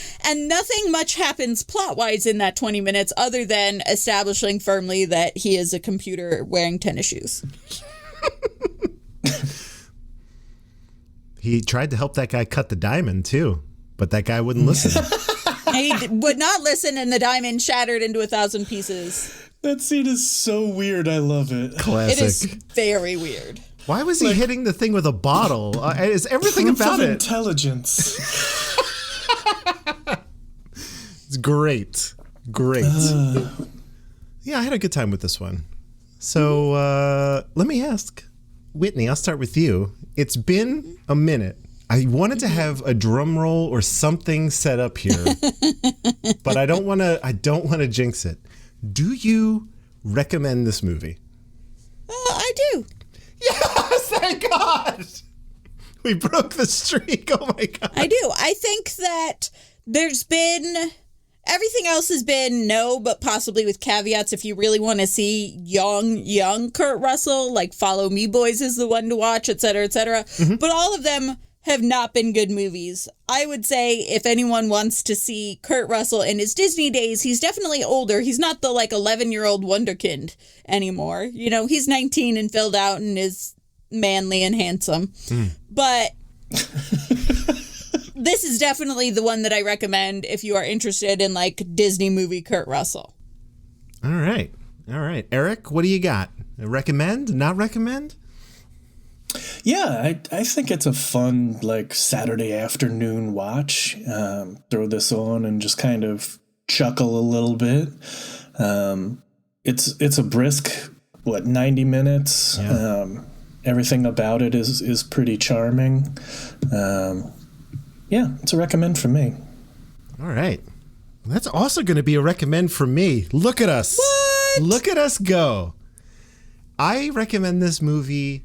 nothing much happens plot-wise in that 20 minutes other than establishing firmly that he is a computer wearing tennis shoes. He tried to help that guy cut the diamond too, but that guy wouldn't listen. He would not listen, and the diamond shattered into 1,000 pieces. That scene is so weird. I love it. Classic. It is very weird. Why was he hitting the thing with a bottle? Is everything about it? Intelligence. It's great. Great. Yeah, I had a good time with this one. So let me ask, Whitney, I'll start with you. It's been a minute. I wanted to have a drum roll or something set up here, but I don't want to jinx it. Do you recommend this movie? I do. Yes, thank God. We broke the streak. Oh my God. I do. I think that there's been, everything else has been no, but possibly with caveats. If you really want to see young Kurt Russell, like Follow Me Boys is the one to watch, et cetera, et cetera. Mm-hmm. But all of them have not been good movies. I would say if anyone wants to see Kurt Russell in his Disney days, he's definitely older. He's not the 11-year-old wonderkind anymore. You know, he's 19 and filled out and is manly and handsome. But this is definitely the one that I recommend if you are interested in like Disney movie Kurt Russell. All right. Eric, what do you got? Recommend? Not recommend? Yeah, I think it's a fun, like, Saturday afternoon watch. Throw this on and just kind of chuckle a little bit. It's a brisk, 90 minutes? Yeah. Everything about it is pretty charming. Yeah, it's a recommend for me. All right. That's also going to be a recommend for me. Look at us. What? Look at us go. I recommend this movie,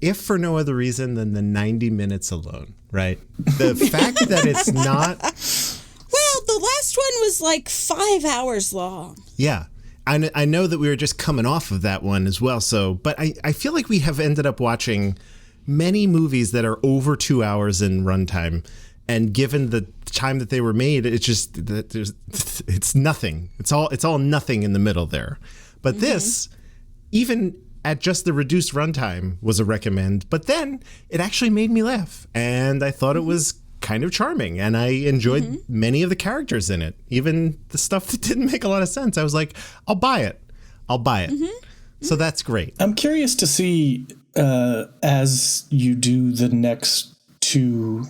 if for no other reason than the 90 minutes alone, right? The fact that it's not... Well, the last one was like 5 hours long. Yeah. I know that we were just coming off of that one as well. So, but I feel like we have ended up watching many movies that are over 2 hours in runtime. And given the time that they were made, it's just it's nothing. It's all nothing in the middle there. But this, even at just the reduced runtime, was a recommend. But then it actually made me laugh, and I thought it was kind of charming, and I enjoyed many of the characters in it, even the stuff that didn't make a lot of sense. I was like, I'll buy it. So that's great. I'm curious to see, as you do the next two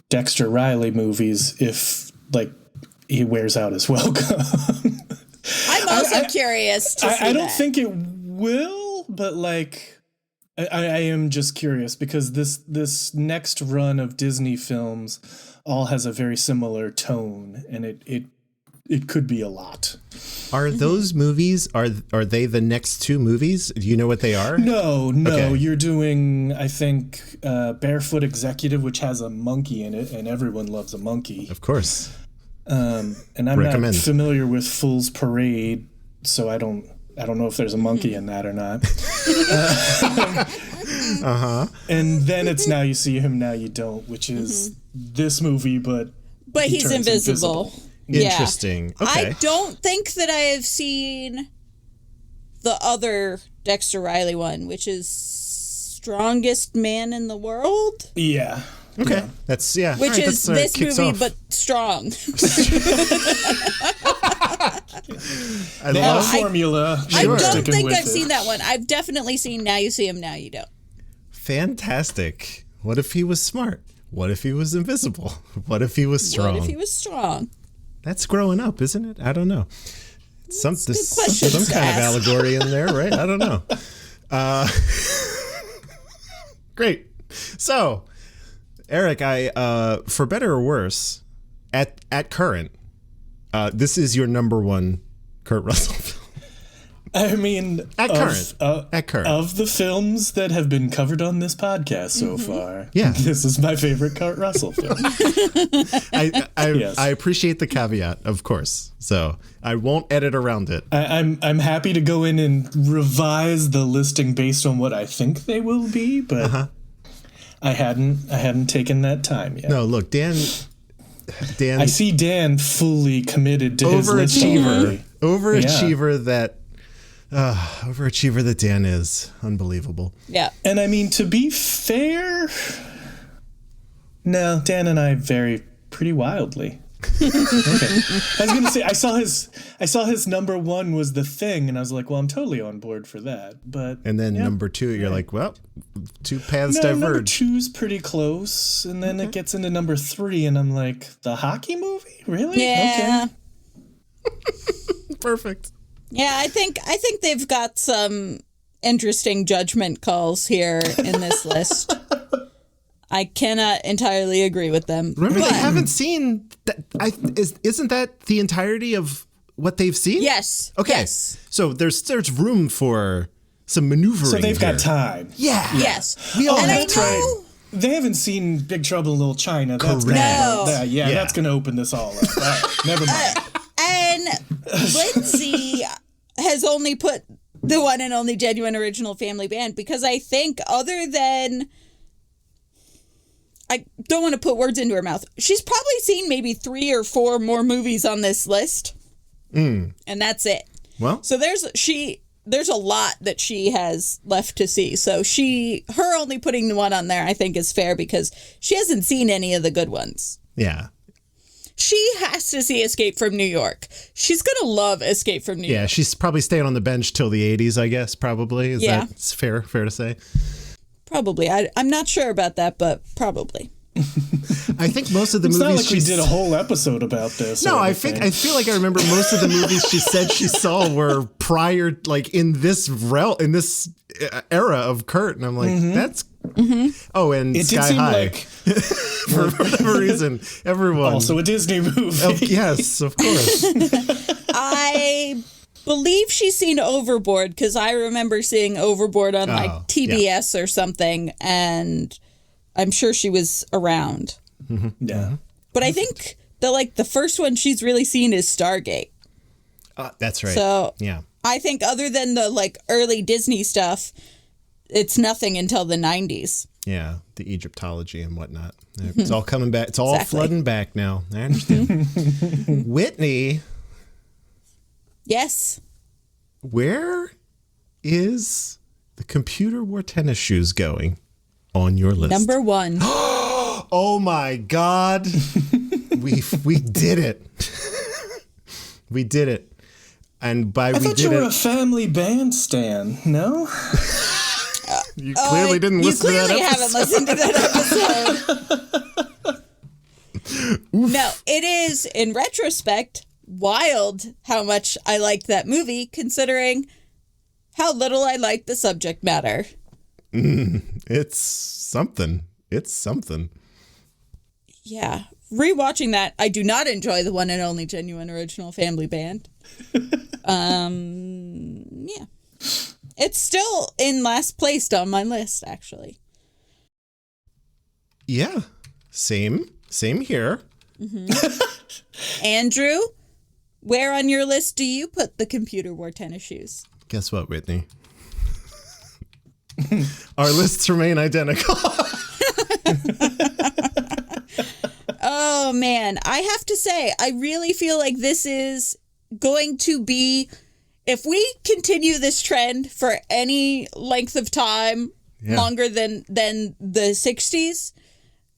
Dexter Riley movies, if, like, he wears out his welcome. I'm also curious to see I don't that. think it will, but, like... I am just curious because this next run of Disney films all has a very similar tone, and it could be a lot. Are those movies, are they the next two movies? Do you know what they are? No. Okay. You're doing, I think, Barefoot Executive, which has a monkey in it, and everyone loves a monkey. Of course. And I'm not familiar with Fool's Parade, so I don't know if there's a monkey in that or not. And then it's Now You See Him, Now You Don't, which is this movie, but he's turns invisible. Interesting. Yeah. Okay. I don't think that I have seen the other Dexter Riley one, which is Strongest Man in the World. Yeah. Okay. Yeah. That's, yeah. Which All right, is that's, this kicks movie, off. but strong. I They have a love formula. I Sure. don't Sticking think with I've it. seen that one. I've definitely seen Now You See Him, Now You Don't. Fantastic. What if he was smart? What if he was invisible? What if he was strong? What if he was strong? That's growing up, isn't it? I don't know. There's good questions some to kind ask. of allegory in there, right? I don't know. Great. So, Eric, I for better or worse, at current, this is your number one Kurt Russell film. I mean, At current. of the films that have been covered on this podcast so far, Yeah. this is my favorite Kurt Russell film. Yes. I appreciate the caveat, of course. So I won't edit around it. I'm happy to go in and revise the listing based on what I think they will be, but I hadn't taken that time yet. No, look, Dan. I see Dan fully committed to his list already. Overachiever that Dan is. Unbelievable. Yeah. And I mean, to be fair, no, Dan and I vary pretty wildly. Okay. I was gonna say I saw his number one was The Thing, and I was like, well, I'm totally on board for that. But And then yeah. number two, you're like, well, two paths No, number diverge. two's pretty close, and then it gets into number three, and I'm like, the hockey movie, really? Yeah. Okay. Perfect. Yeah, I think they've got some interesting judgment calls here in this list. I cannot entirely agree with them. Remember, but they haven't seen that. Isn't that the entirety of what they've seen? yes. Okay. Yes. So there's room for some maneuvering. So they've here. got time. Yeah. Yes. We all and have I time. know They haven't seen Big Trouble in Little China. That's Correct. No. Yeah. That's going to open this all up. All right, never mind. and Lindsay has only put the one and only genuine original family band because I think other than I don't want to put words into her mouth. She's probably seen maybe 3 or 4 more movies on this list. And that's it. Well, So there's a lot that she has left to see. So her only putting the one on there I think is fair because she hasn't seen any of the good ones. Yeah. She has to see Escape from New York. She's going to love Escape from New York. Yeah, she's probably staying on the bench till the 80s, I guess, probably. Is that fair to say? Probably. I'm not sure about that, but probably. I think most of the movies not like we she's- did a whole episode about this. No, or I anything. feel like I remember most of the movies she said she saw were prior, like in this era of Kurt, and I'm like, that's. Oh, and It did Sky seem High like for whatever reason, everyone. also a Disney movie. Oh, yes, of course. I believe she's seen Overboard because I remember seeing Overboard on like TBS or something, and I'm sure she was around. Yeah. But I think the first one she's really seen is Stargate. That's right. So yeah, I think other than the like early Disney stuff, it's nothing until the 90s. yeah, the Egyptology and whatnot. It's all coming back. It's all Exactly. flooding back now. I understand. Whitney, Yes. where is the computer wore tennis shoes going on your list? Number 1. Oh my God. we did it. We did it. And by I we thought did you were it, a family band stan, no? you clearly didn't listen to that You clearly episode. haven't listened to that episode. No, it is, in retrospect, wild how much I liked that movie, considering how little I liked the subject matter. It's something. It's something. Yeah. Rewatching that, I do not enjoy the one and only genuine original family band. Yeah. It's still in last place on my list, actually. Yeah. Same here. Andrew, where on your list do you put the computer wore tennis shoes? Guess what, Whitney? Our lists remain identical. Oh, man. I have to say, I really feel like this is going to be, if we continue this trend for any length of time longer than the 60s,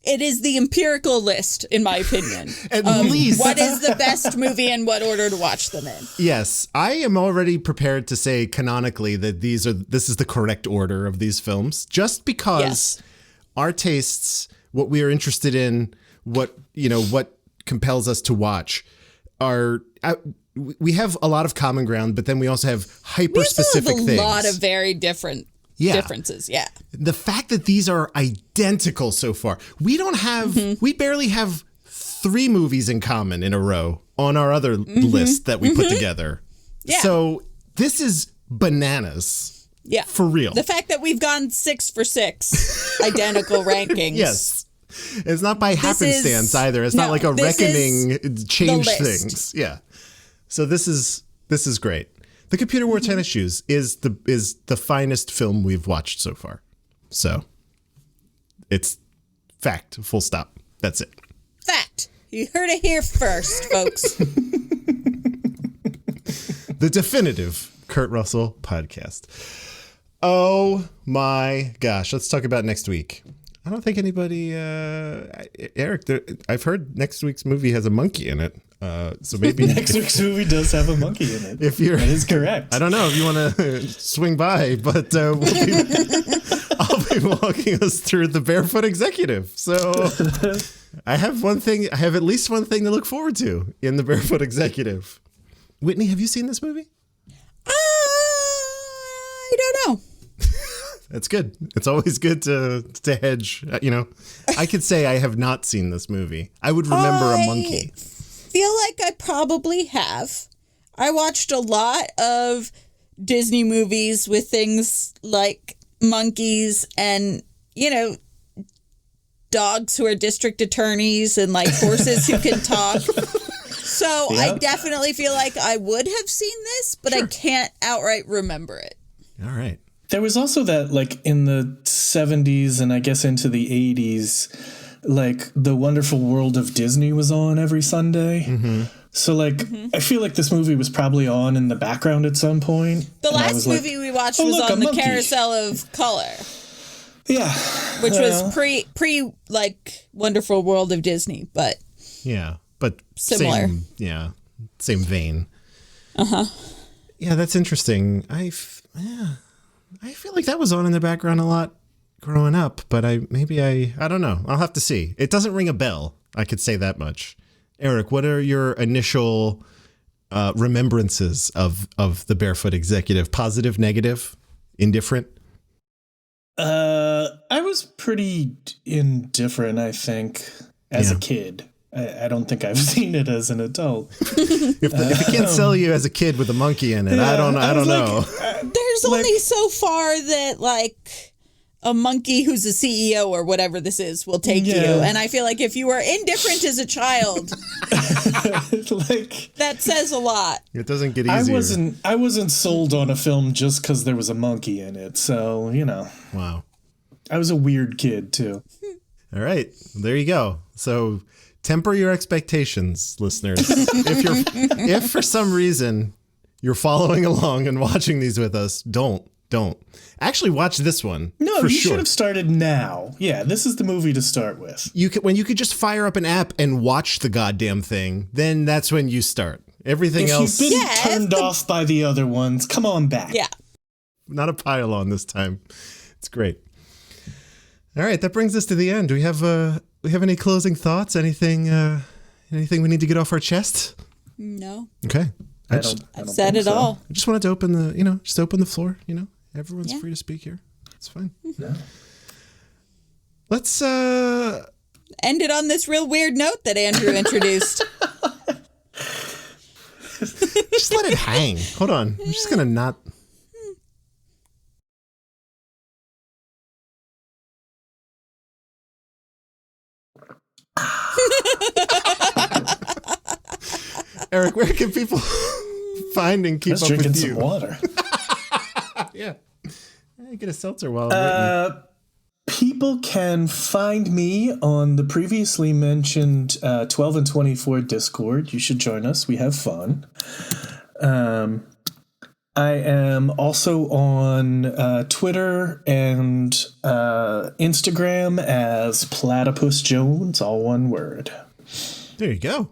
it is the empirical list, in my opinion. At least. What is the best movie and what order to watch them in? Yes, I am already prepared to say canonically that this is the correct order of these films, just because our tastes, what we are interested in, what compels us to watch, we have a lot of common ground, but then we also have hyper specific things. A lot of very different differences. Yeah. The fact that these are identical so far, we barely have 3 movies in common in a row on our other list that we put together. Yeah. So this is bananas. Yeah. For real. The fact that we've gone 6 for 6 identical rankings. Yes. It's not by happenstance either. It's not like a reckoning change things. Yeah. So this is great. The Computer Wore Tennis Shoes is the finest film we've watched so far. So it's fact, full stop. That's it. Fact. You heard it here first, folks. The definitive Kurt Russell podcast. Oh my gosh. Let's talk about next week. I don't think anybody, Eric, I've heard next week's movie has a monkey in it. So maybe Next week's movie does have a monkey in it. That is correct. I don't know if you want to swing by, but I'll be walking us through The Barefoot Executive. So I have at least one thing to look forward to in The Barefoot Executive. Whitney, have you seen this movie? I don't know. That's good. It's always good to hedge. I could say I have not seen this movie. I would remember a monkey. Feel like I probably have. I watched a lot of Disney movies with things like monkeys and, dogs who are district attorneys and like horses who can talk. So I definitely feel like I would have seen this, but I can't outright remember it. All right. There was also that, like, in the 70s and I guess into the 80s, like, The Wonderful World of Disney was on every Sunday. Mm-hmm. So, like, I feel like this movie was probably on in the background at some point. The last movie we watched was on the Carousel of Color. Yeah. Which was pre like Wonderful World of Disney, but Yeah, but Similar. Same vein. Yeah, that's interesting. I feel like that was on in the background a lot growing up, but I don't know. I'll have to see. It doesn't ring a bell. I could say that much. Eric, what are your initial remembrances of the Barefoot Executive? Positive, negative, indifferent? I was pretty indifferent, I think, as a kid. I don't think I've seen it as an adult. If it can't sell you as a kid with a monkey in it, I don't know. There's only so far that like a monkey who's a CEO or whatever this is will take you. And I feel like if you were indifferent as a child, that says a lot. It doesn't get easier. I wasn't sold on a film just because there was a monkey in it. So, Wow. I was a weird kid too. All right. There you go. So temper your expectations, listeners. If for some reason you're following along and watching these with us, don't. Actually watch this one. No, you should have started now. Yeah, this is the movie to start with. When you could just fire up an app and watch the goddamn thing, then that's when you start. Everything else. If you've been turned off by the other ones, come on back. Yeah. Not a pile on this time. It's great. All right, that brings us to the end. Do we have any closing thoughts? Anything we need to get off our chest? No. Okay. I've said it all. I just wanted to open the floor, Everyone's free to speak here. It's fine. No. Let's end it on this real weird note that Andrew introduced. Just let it hang. Hold on. I'm just going to not. Eric, where can people find and keep up with you? Drinking some water. Yeah. Get a seltzer while I'm waiting. People can find me on the previously mentioned 12 and 24 Discord. You should join us. We have fun. I am also on Twitter and Instagram as Platypus Jones, all one word. There you go.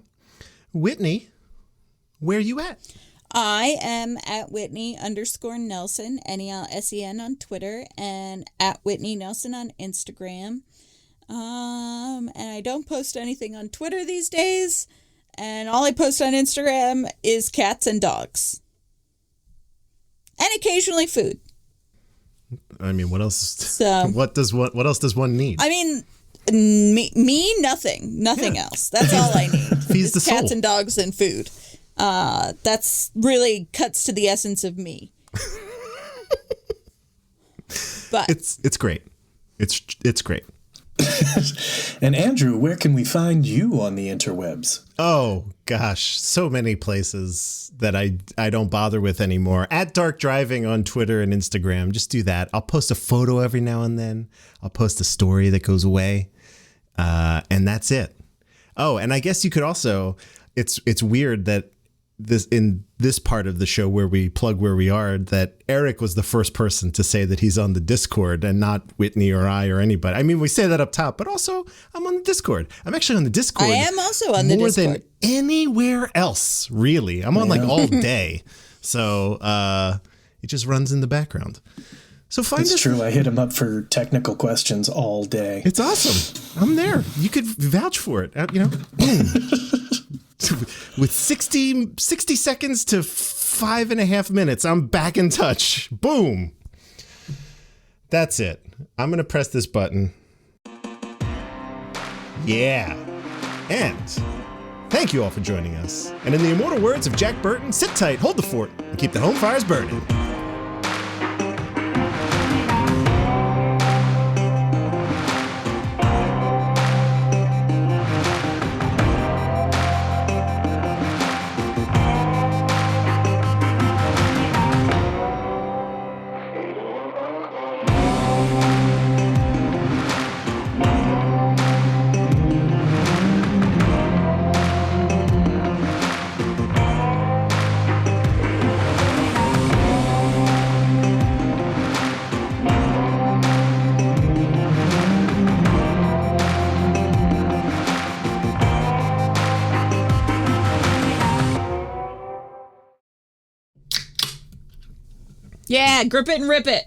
Whitney, where you at? I am at Whitney_Nelson, NELSEN on Twitter, and at Whitney Nelson on Instagram. And I don't post anything on Twitter these days, and all I post on Instagram is cats and dogs. And occasionally food. I mean, what else? So, what else does one need? I mean, me nothing else. That's all I need. Feeds the soul. Cats and dogs and food. That's really cuts to the essence of me. But it's great. It's great. And Andrew, where can we find you on the interwebs? Oh gosh, so many places that I don't bother with anymore. At Dark Driving on Twitter and Instagram. Just do that. I'll post a photo every now and then. I'll post a story that goes away. And that's it. Oh, and I guess you could also, it's weird that this part of the show where we plug where we are, that Eric was the first person to say that he's on the Discord and not Whitney or I or anybody. I mean, we say that up top, but also I'm on the Discord. I'm actually on the Discord. I am also on the Discord. More than anywhere else, really. I'm on like all day. So it just runs in the background. So find us. It's true. I hit him up for technical questions all day. It's awesome. I'm there. You could vouch for it. Boom. With 60 seconds to 5.5 minutes, I'm back in touch. Boom. That's it. I'm going to press this button. Yeah. And thank you all for joining us. And in the immortal words of Jack Burton, sit tight, hold the fort, and keep the home fires burning. Yeah, grip it and rip it.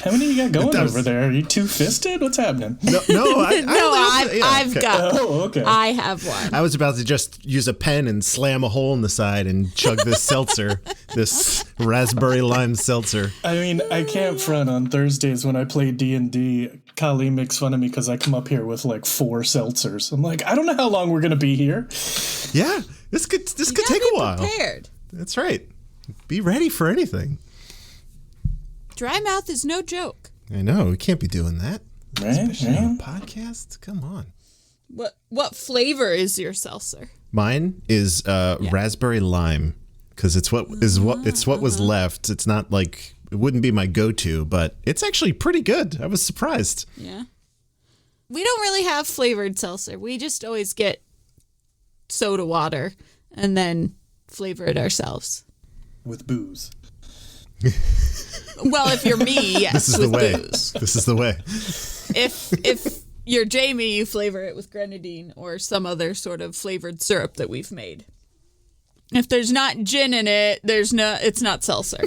How many you got going over there? Are you two-fisted? What's happening? No, I've got. Oh, okay. I have one. I was about to just use a pen and slam a hole in the side and chug this seltzer, this raspberry lime seltzer. I mean, I can't front on Thursdays when I play D&D. Kali makes fun of me because I come up here with like 4 seltzers. I'm like, I don't know how long we're gonna be here. Yeah, this could take a while. Prepared. That's right. Be ready for anything. Dry mouth is no joke. I know, we can't be doing that. Right? Especially on a podcast. Come on. What flavor is your seltzer? Mine is raspberry lime because it's what was left. It's not like it wouldn't be my go-to, but it's actually pretty good. I was surprised. Yeah. We don't really have flavored seltzer. We just always get soda water and then flavor it ourselves. With booze. Well, if you're me, yes, This is with the way. booze. This is the way. If you're Jamie, you flavor it with grenadine or some other sort of flavored syrup that we've made. If there's not gin in it, it's not seltzer.